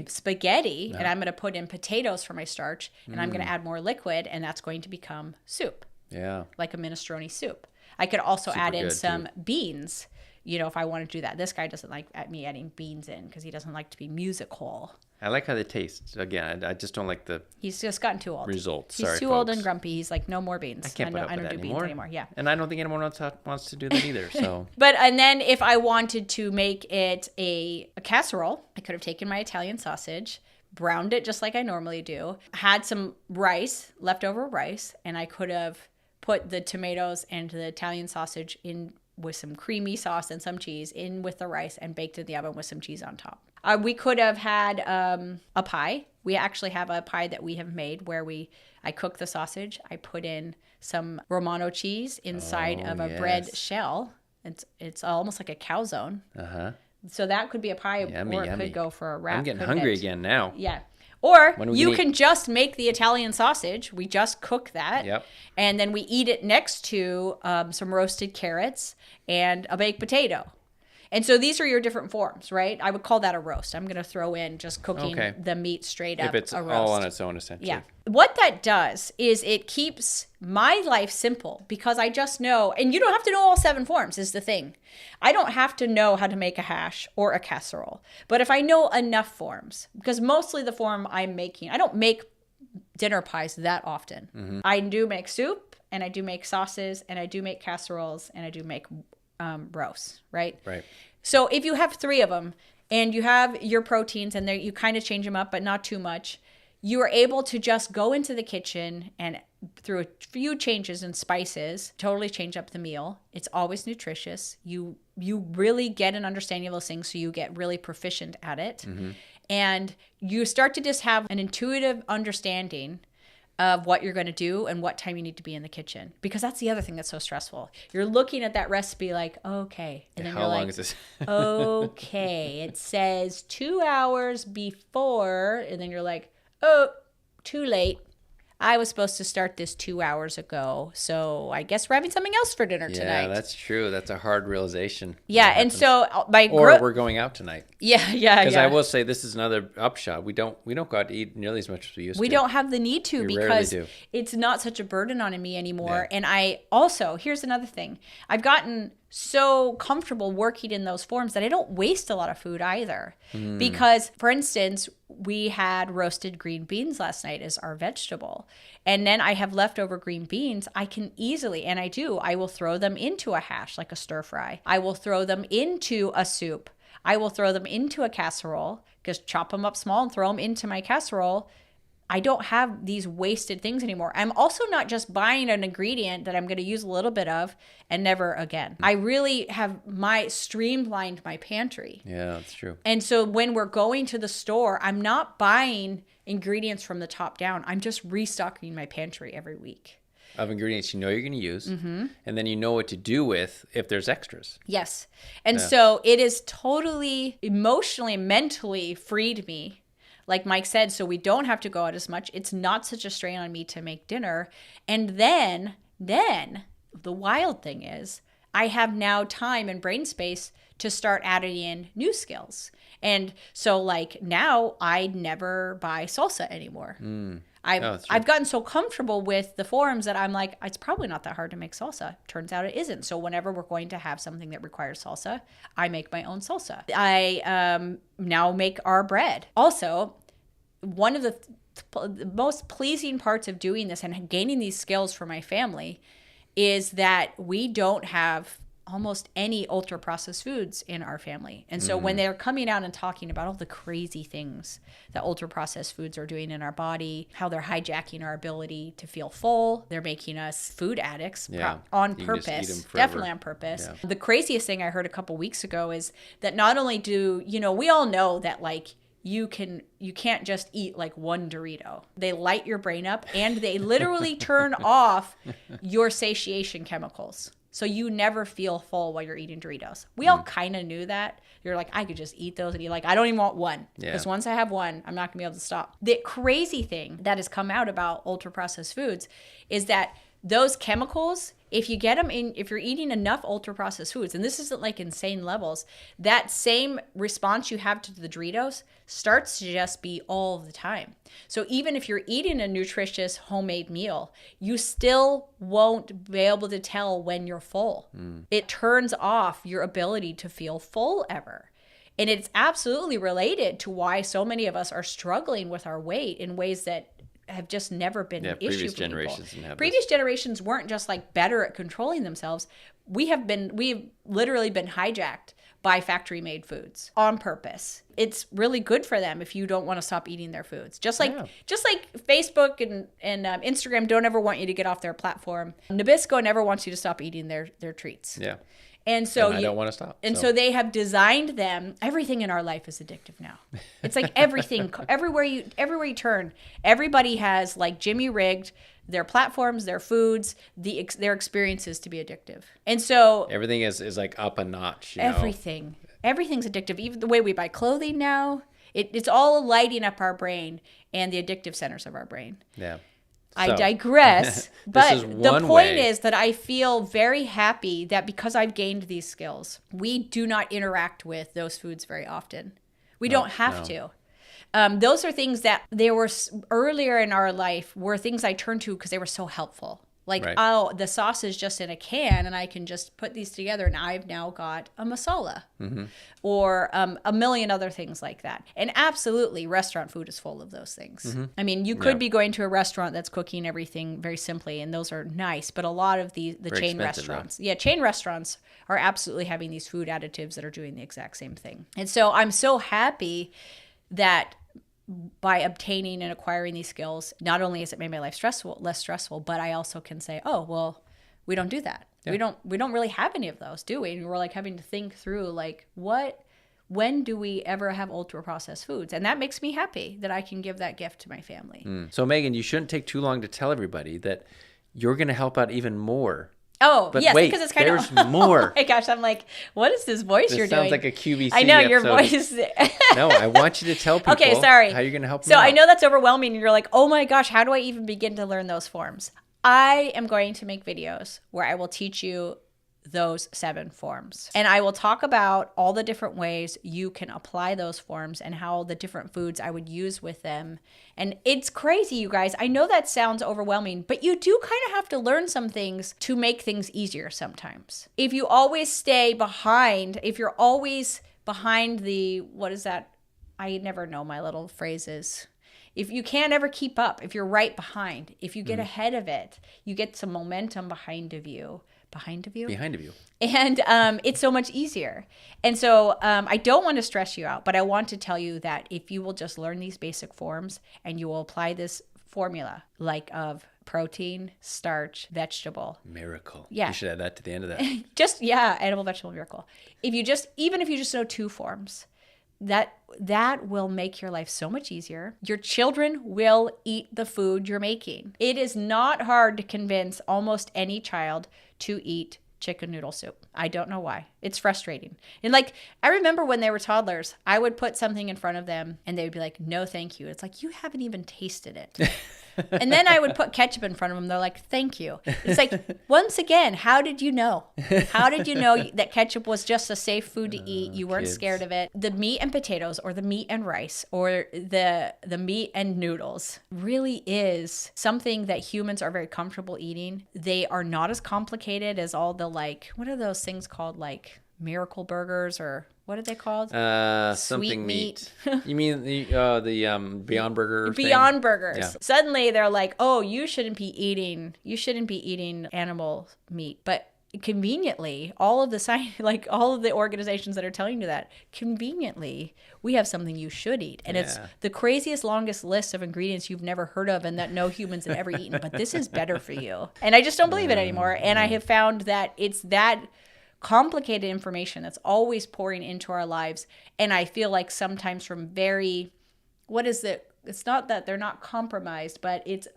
spaghetti, and I'm going to put in potatoes for my starch, and I'm going to add more liquid, and that's going to become soup. Yeah. Like a minestrone soup. I could also add in some beans, if I want to do that. This guy doesn't like me adding beans in because he doesn't like to be musical. I like how they taste. Again, I just don't like the He's just gotten too old. Results. He's too old and grumpy. He's like, no more beans. I can't put up with that do anymore. Beans anymore. Yeah. And I don't think anyone wants to do that either. So. And then if I wanted to make it a casserole, I could have taken my Italian sausage, browned it just like I normally do, had some leftover rice, and I could have put the tomatoes and the Italian sausage in with some creamy sauce and some cheese in with the rice and baked in the oven with some cheese on top. We could have had a pie. We actually have a pie that we have made where I cook the sausage. I put in some Romano cheese inside of a bread shell. It's almost like a calzone. Uh-huh. So that could be a pie, yummy, or it could go for a wrap. I'm getting hungry again now. Yeah. Or you can just make the Italian sausage. We just cook that. Yep. And then we eat it next to some roasted carrots and a baked potato. And so these are your different forms, right? I would call that a roast. I'm going to throw in just cooking the meat straight up. If it's a roast. all on its own, essentially. Yeah. What that does is it keeps my life simple because I just know, and you don't have to know all 7 forms is the thing. I don't have to know how to make a hash or a casserole. But if I know enough forms, because mostly the form I'm making, I don't make dinner pies that often. Mm-hmm. I do make soup, and I do make sauces, and I do make casseroles, and I do make roasts, right? Right. So if you have 3 of them and you have your proteins and you kind of change them up, but not too much, you are able to just go into the kitchen and through a few changes in spices, totally change up the meal. It's always nutritious. You really get an understanding of those things, so you get really proficient at it. Mm-hmm. And you start to just have an intuitive understanding of what you're going to do and what time you need to be in the kitchen. Because that's the other thing that's so stressful. You're looking at that recipe like, okay. And then how long is this? Okay. It says 2 hours before. And then you're like, oh, too late. I was supposed to start this 2 hours ago, so I guess we're having something else for dinner tonight. Yeah, that's true. That's a hard realization. Yeah, and so or we're going out tonight. Yeah. Because I will say this is another upshot. We don't go out to eat nearly as much as we used to. We don't have the need to because it's not such a burden on me anymore. Yeah. And I also, here's another thing. I've gotten so comfortable working in those forms that I don't waste a lot of food either. Because, for instance, we had roasted green beans last night as our vegetable. And then I have leftover green beans. I can easily, and I will throw them into a hash, like a stir fry. I will throw them into a soup. I will throw them into a casserole, just chop them up small and throw them into my casserole. I don't have these wasted things anymore. I'm also not just buying an ingredient that I'm going to use a little bit of and never again. I really have streamlined my pantry. Yeah, that's true. And so when we're going to the store, I'm not buying ingredients from the top down. I'm just restocking my pantry every week. Of ingredients you know you're going to use, and then you know what to do with if there's extras. Yes. And so it is totally emotionally, mentally freed me. Like Mike said, so we don't have to go out as much. It's not such a strain on me to make dinner. And then the wild thing is I have now time and brain space to start adding in new skills. And so like now I never buy salsa anymore. I've gotten so comfortable with the forms that I'm like, it's probably not that hard to make salsa. Turns out it isn't. So whenever we're going to have something that requires salsa, I make my own salsa. I now make our bread. Also, one of the most pleasing parts of doing this and gaining these skills for my family is that we don't have almost any ultra processed foods in our family. And so when they're coming out and talking about all the crazy things that ultra processed foods are doing in our body, how they're hijacking our ability to feel full, they're making us food addicts on purpose, definitely on purpose. Yeah. The craziest thing I heard a couple weeks ago is that not only do, we all know that like you can't just eat like one Dorito. They light your brain up and they literally turn off your satiation chemicals. So you never feel full while you're eating Doritos. We all kind of knew that. You're like, I could just eat those. And you're like, I don't even want one. Because once I have one, I'm not going to be able to stop. The crazy thing that has come out about ultra processed foods is that those chemicals, if you get them in, if you're eating enough ultra processed foods, and this isn't like insane levels, that same response you have to the Doritos starts to just be all the time. So even if you're eating a nutritious homemade meal, you still won't be able to tell when you're full. It turns off your ability to feel full ever. And it's absolutely related to why so many of us are struggling with our weight in ways that have just never been an issue for people. Previous generations weren't just like better at controlling themselves. We've literally been hijacked by factory made foods on purpose. It's really good for them if you don't want to stop eating their foods. Just like Facebook and Instagram don't ever want you to get off their platform. Nabisco never wants you to stop eating their treats. Yeah. And so I don't want to stop. And so they have designed them. Everything in our life is addictive now. It's like everything, everywhere you turn, everybody has like Jimmy rigged their platforms, their foods, their experiences to be addictive. And so everything is like up a notch. Everything's addictive. Even the way we buy clothing now, it's all lighting up our brain and the addictive centers of our brain. Yeah. I digress, but the point is that I feel very happy that because I've gained these skills, we do not interact with those foods very often. We don't have to. Those are things that there were earlier in our life were things I turned to because they were so helpful. Like, oh, the sauce is just in a can and I can just put these together and I've now got a masala or a million other things like that. And absolutely, restaurant food is full of those things. I mean, you could be going to a restaurant that's cooking everything very simply and those are nice, but a lot of the chain restaurants, chain restaurants are absolutely having these food additives that are doing the exact same thing. And so I'm so happy that by obtaining and acquiring these skills, not only has it made my life less stressful, but I also can say, oh, well, we don't do that. Yeah. We don't really have any of those, do we? And we're like having to think through like when do we ever have ultra processed foods? And that makes me happy that I can give that gift to my family. So Megan, you shouldn't take too long to tell everybody that you're going to help out even more Oh, But yes, wait, because it's kind there's of... more. Oh my gosh, I'm like, what is this voice you're doing? This sounds like a QVC I know, episode. your voice... No, I want you to tell people okay, sorry. how you're going to help them So out. I know that's overwhelming, and you're like, oh my gosh, how do I even begin to learn those forms? I am going to make videos where I will teach you those 7 forms. And I will talk about all the different ways you can apply those forms and how the different foods I would use with them. And it's crazy, you guys. I know that sounds overwhelming, but you do kind of have to learn some things to make things easier sometimes. If you always stay behind, if you're always behind the, what is that? I never know my little phrases. If you can't ever keep up, if you're right behind, if you get ahead of it, you get some momentum behind of you. Behind of you? Behind of you. And it's so much easier. And so I don't want to stress you out, but I want to tell you that if you will just learn these basic forms and you will apply this formula, like of protein, starch, vegetable. Miracle. Yeah. You should add that to the end of that. Edible, vegetable, miracle. Even if you just know 2 forms, that will make your life so much easier. Your children will eat the food you're making. It is not hard to convince almost any child to eat chicken noodle soup. I don't know why. It's frustrating. And like, I remember when they were toddlers, I would put something in front of them and they would be like, no, thank you. It's like, you haven't even tasted it. And then I would put ketchup in front of them. They're like, thank you. It's like, once again, how did you know? How did you know that ketchup was just a safe food to eat? You weren't scared of it. The meat and potatoes, or the meat and rice, or the meat and noodles really is something that humans are very comfortable eating. They are not as complicated as all the, like, what are those things called, like Miracle Burgers, or what are they called? Something meat. You mean the Beyond Burger Beyond thing? Burgers. Yeah. Suddenly they're like, oh, you shouldn't be eating animal meat. But conveniently, all of the organizations that are telling you that, conveniently, we have something you should eat. And it's the craziest, longest list of ingredients you've never heard of and that no humans have ever eaten. But this is better for you. And I just don't believe it anymore. And I have found that it's that complicated information that's always pouring into our lives. And I feel like sometimes from it's not that they're not compromised, but it's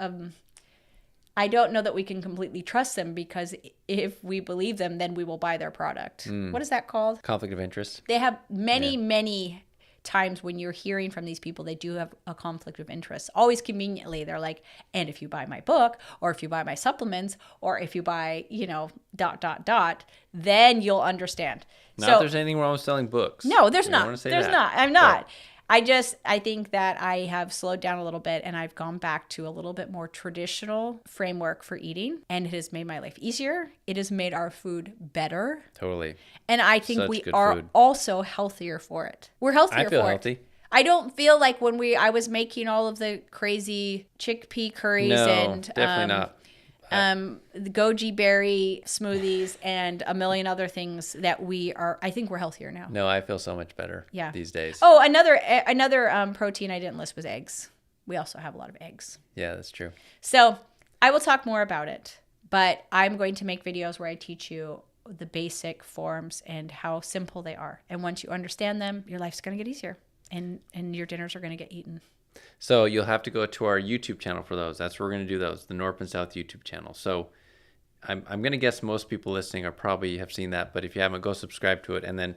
I don't know that we can completely trust them, because if we believe them, then we will buy their product. What is that called? Conflict of interest. They have many times when you're hearing from these people, they do have a conflict of interest. Always conveniently, they're like, and if you buy my book, or if you buy my supplements, or if you buy, then you'll understand. Not that there's anything wrong with selling books. No, there's not. There's not. I'm not. I think that I have slowed down a little bit, and I've gone back to a little bit more traditional framework for eating, and it has made my life easier. It has made our food better. Totally. And I think Such we good are food. also healthier for it. We're healthier for it. I feel healthy. I don't feel like when I was making all of the crazy chickpea curries and definitely not. the goji berry smoothies and a million other things that I think we're healthier now. No, I feel so much better these days. Oh, another protein I didn't list was eggs. We also have a lot of eggs. Yeah, that's true. So I will talk more about it, but I'm going to make videos where I teach you the basic forms and how simple they are. And once you understand them, your life's going to get easier, and your dinners are going to get eaten. So you'll have to go to our YouTube channel for those. That's where we're going to do those, the North and South YouTube channel. So I'm going to guess most people listening are probably have seen that, but if you haven't, go subscribe to it and then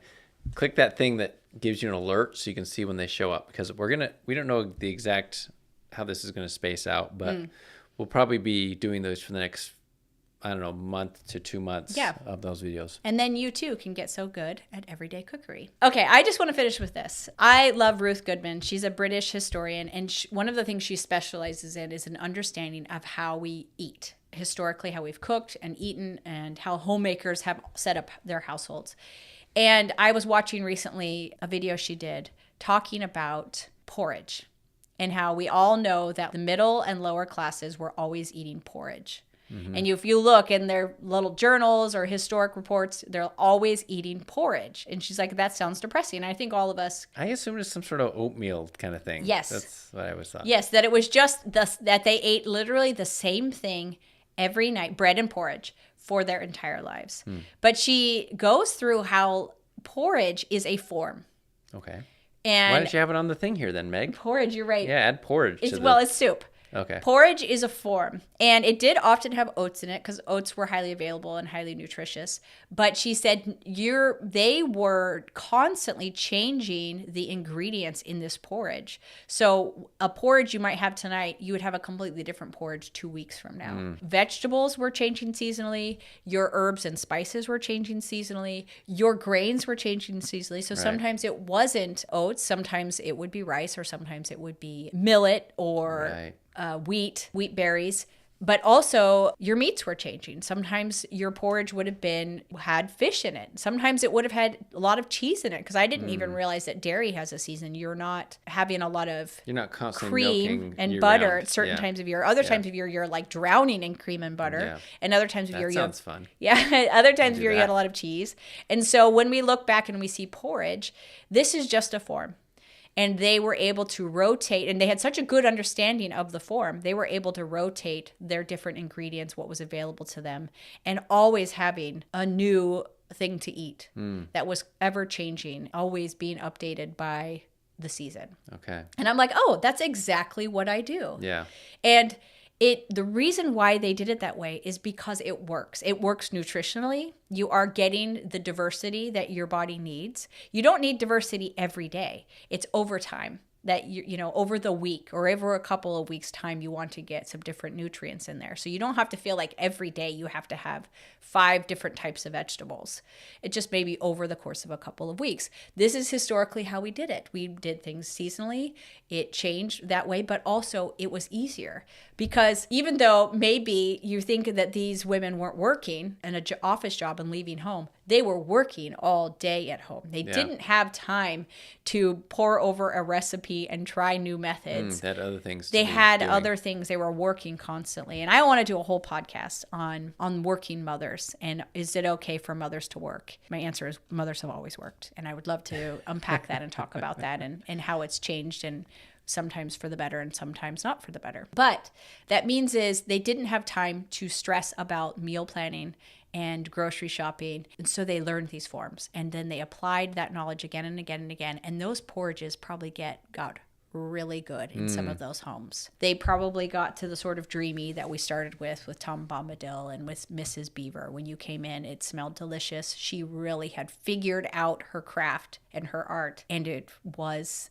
click that thing that gives you an alert so you can see when they show up, because we don't know the exact how this is going to space out, but we'll probably be doing those for the next, I don't know, month to 2 months of those videos. And then you too can get so good at everyday cookery. Okay, I just want to finish with this. I love Ruth Goodman. She's a British historian, and one of the things she specializes in is an understanding of how we eat. Historically, how we've cooked and eaten, and how homemakers have set up their households. And I was watching recently a video she did talking about porridge, and how we all know that the middle and lower classes were always eating porridge. Mm-hmm. And if you look in their little journals or historic reports, they're always eating porridge. And she's like, that sounds depressing. I think all of us... I assumed it's some sort of oatmeal kind of thing. Yes. That's what I always thought. Yes, that it was just that they ate literally the same thing every night, bread and porridge, for their entire lives. But she goes through how porridge is a form. Okay. And why don't you have it on the thing here then, Meg? Porridge, you're right. Yeah, add porridge. It's soup. Okay. Porridge is a form, and it did often have oats in it because oats were highly available and highly nutritious. But she said they were constantly changing the ingredients in this porridge. So a porridge you might have tonight, you would have a completely different porridge 2 weeks from now. Vegetables were changing seasonally. Your herbs and spices were changing seasonally. Your grains were changing seasonally. So sometimes it wasn't oats. Sometimes it would be rice, or sometimes it would be millet or wheat berries. But also your meats were changing. Sometimes your porridge would have had fish in it. Sometimes it would have had a lot of cheese in it, because I didn't even realize that dairy has a season. You're not having a lot of cream and butter at certain times of year. Other times of year, you're like drowning in cream and butter. Yeah. And other times of year, sounds fun. Yeah. Other times of year, you had a lot of cheese. And so when we look back and we see porridge, this is just a form. And they were able to rotate, and they had such a good understanding of the form. They were able to rotate their different ingredients, what was available to them, and always having a new thing to eat that was ever changing, always being updated by the season. Okay. And I'm like, oh, that's exactly what I do. Yeah. And the reason why they did it that way is because it works. It works nutritionally. You are getting the diversity that your body needs. You don't need diversity every day. It's over time. That over the week or over a couple of weeks' time, you want to get some different nutrients in there. So you don't have to feel like every day you have to have 5 different types of vegetables. It just may be over the course of a couple of weeks. This is historically how we did it. We did things seasonally. It changed that way, but also it was easier, because even though maybe you think that these women weren't working in an office job and leaving home, they were working all day at home. They didn't have time to pore over a recipe and try new methods. They had other things. They had other things. They were working constantly. And I want to do a whole podcast on working mothers, and is it okay for mothers to work? My answer is mothers have always worked. And I would love to unpack that and talk about that and how it's changed, and sometimes for the better and sometimes not for the better. But that means is they didn't have time to stress about meal planning and grocery shopping. And so they learned these forms, and then they applied that knowledge again and again and again. And those porridges probably got really good in some of those homes. They probably got to the sort of dreamy that we started with Tom Bombadil and with Mrs. Beaver. When you came in, it smelled delicious. She really had figured out her craft and her art, and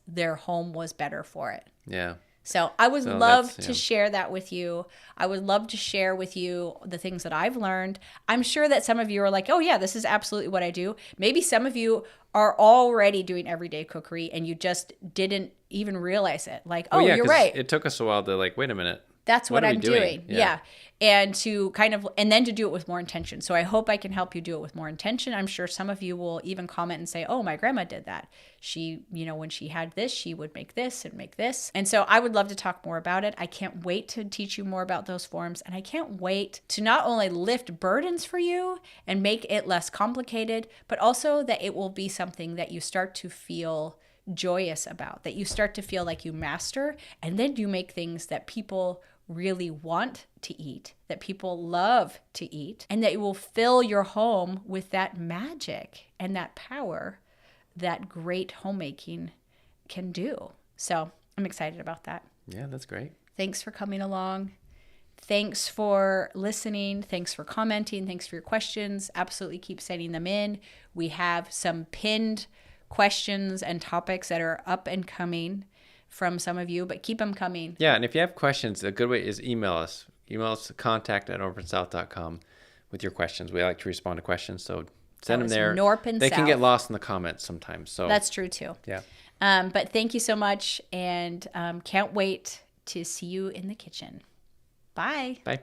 their home was better for it. Yeah. So I would love to share that with you. I would love to share with you the things that I've learned. I'm sure that some of you are like, oh yeah, this is absolutely what I do. Maybe some of you are already doing everyday cookery and you just didn't even realize it. Like, you're right. It took us a while to wait a minute. That's what I'm doing. Yeah. And then to do it with more intention. So I hope I can help you do it with more intention. I'm sure some of you will even comment and say, oh, my grandma did that. She, when she had this, she would make this and make this. And so I would love to talk more about it. I can't wait to teach you more about those forms. And I can't wait to not only lift burdens for you and make it less complicated, but also that it will be something that you start to feel joyous about, that you start to feel like you master, and then you make things that people really want to eat, that people love to eat, and that you will fill your home with that magic and that power that great homemaking can do. So I'm excited about that. Yeah, that's great. Thanks for coming along. Thanks for listening. Thanks for commenting. Thanks for your questions. Absolutely keep sending them in. We have some pinned questions and topics that are up and coming from some of you, but keep them coming. Yeah, and if you have questions, a good way is email us. Email us to contact@norpensouth.com with your questions. We like to respond to questions, so send them there. They can get lost in the comments sometimes. So that's true too. Yeah. But thank you so much, and can't wait to see you in the kitchen. Bye. Bye.